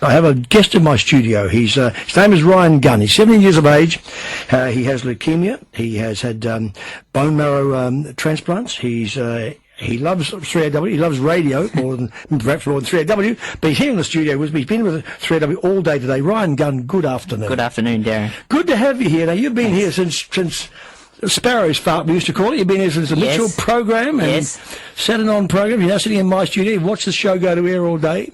I have a guest in my studio. His name is Ryan Gunn. He's 17 years of age. He has leukemia. He has had bone marrow transplants. He loves 3AW. He loves radio perhaps more than 3AW. But he's here in the studio with me. He's been with 3AW all day today. Ryan Gunn, good afternoon. Good afternoon, Derryn. Good to have you here. Now, you've been here since Sparrow's Fart, we used to call it. You've been here since the Mitchell program and Saturday on program. You're now sitting in my studio. You've watched the show go to air all day.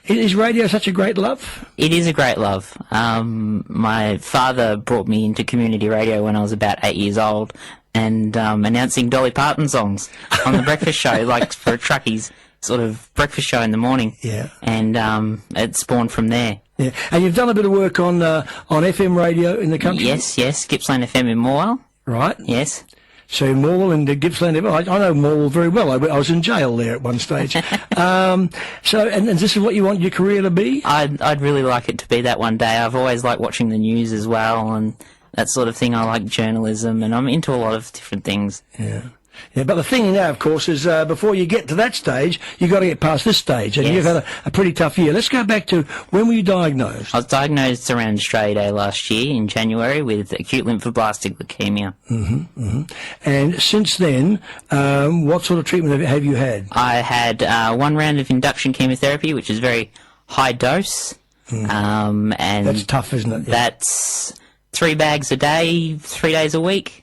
Is radio such a great love? It is a great love. My father brought me into community radio when I was about 8 years old, and announcing Dolly Parton songs on the breakfast show, like for a truckie's sort of breakfast show in the morning. Yeah. And it spawned from there. Yeah. And you've done a bit of work on FM radio in the country? Yes. Gippsland FM in Morwell. Right. Yes. So Morwell and Gippsland, I know Morwell very well. I was in jail there at one stage. And this is what you want your career to be? I'd really like it to be that one day. I've always liked watching the news as well and that sort of thing. I like journalism, and I'm into a lot of different things. Yeah. Yeah, but the thing now, of course, is before you get to that stage, you've got to get past this stage, and you've had a pretty tough year. Let's go back to when were you diagnosed? I was diagnosed around Australia Day last year in January with acute lymphoblastic leukemia. And since then, what sort of treatment have you had? I had 1 round of induction chemotherapy, which is very high dose. And that's tough, isn't it? That's 3 bags a day, 3 days a week.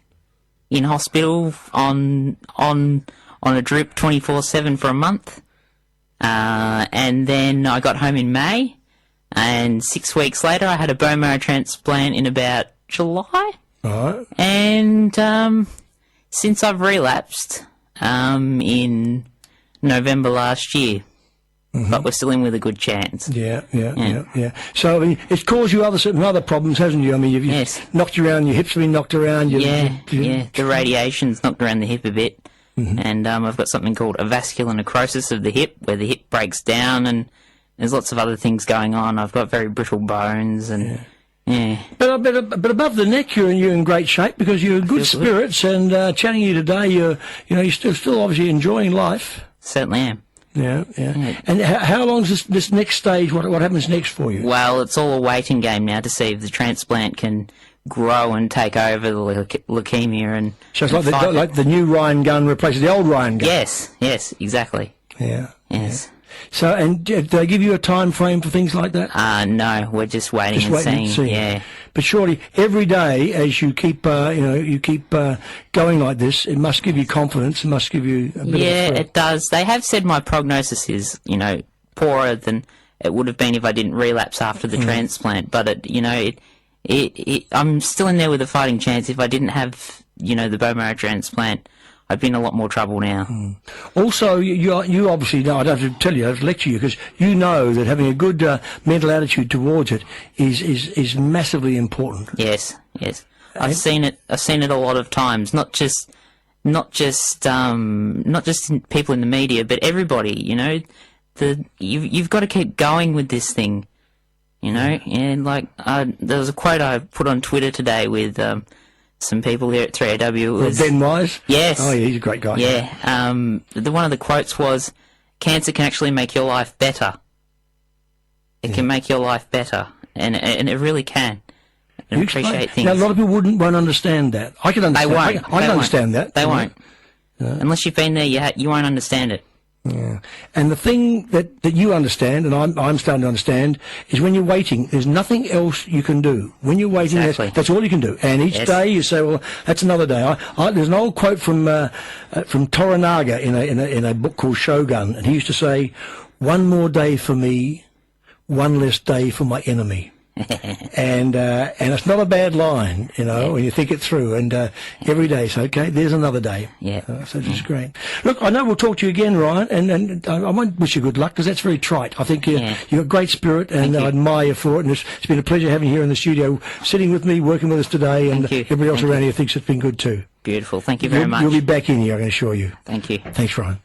In hospital on a drip 24/7 for a month, and then I got home in May, and 6 weeks later I had a bone marrow transplant in about July. Right. And since I've relapsed in November last year. But we're still in with a good chance. Yeah. So, I mean, it's caused you some other problems, hasn't you? I mean, you've knocked you around, your hips have been knocked around. The radiation's knocked around the hip a bit. And I've got something called a vascular necrosis of the hip, where the hip breaks down, and there's lots of other things going on. I've got very brittle bones, and But above the neck, you're in great shape because you're in good spirits, and chatting to you today, you're still obviously enjoying life. Certainly am. Yeah. And how long is this next stage? What happens next for you? Well, it's all a waiting game now to see if the transplant can grow and take over the leukemia. And so it's like the new Ryan Gunn replaces the old Ryan Gunn. Yes, exactly. Yeah. Yes. So, and do they give you a time frame for things like that? No, we're just waiting and seeing. Yeah. But surely every day, as you keep, going like this, it must give you confidence. It must give you a bit of a thrill. It does. They have said my prognosis is, poorer than it would have been if I didn't relapse after the transplant. But I'm still in there with a fighting chance. If I didn't have, the bone marrow transplant, I'd be in a lot more trouble now. Also, you obviously know, I don't have to tell you, I have to lecture you, because you know that having a good mental attitude towards it is massively important. Yes. I've seen it a lot of times, not just people in the media, but everybody, you've got to keep going with this thing, and there was a quote I put on Twitter today with some people here at 3AW. Ben Wise? Yes. Oh, yeah, he's a great guy. Yeah. One of the quotes was, cancer can actually make your life better. It can make your life better. And it really can. And appreciate things. Now, a lot of people won't understand that. I can understand. I can understand that. They won't. Unless you've been there, you won't understand it. Yeah. And the thing that you understand, and I'm starting to understand, is when you're waiting, there's nothing else you can do. When you're waiting, that's all you can do. And each day you say, well, that's another day. There's an old quote from Toranaga in a book called Shogun, and he used to say, "One more day for me, one less day for my enemy." and it's not a bad line, when you think it through. And every day, so okay, there's another day. So it's great. Look, I know we'll talk to you again, Ryan, and I won't wish you good luck because that's very trite. I think you've got great spirit, and I admire you for it. And it's been a pleasure having you here in the studio, sitting with me, working with us today, and everybody else around here thinks it's been good too. Beautiful. Thank you very much. You'll be back in here, I can assure you. Thank you. Thanks, Ryan.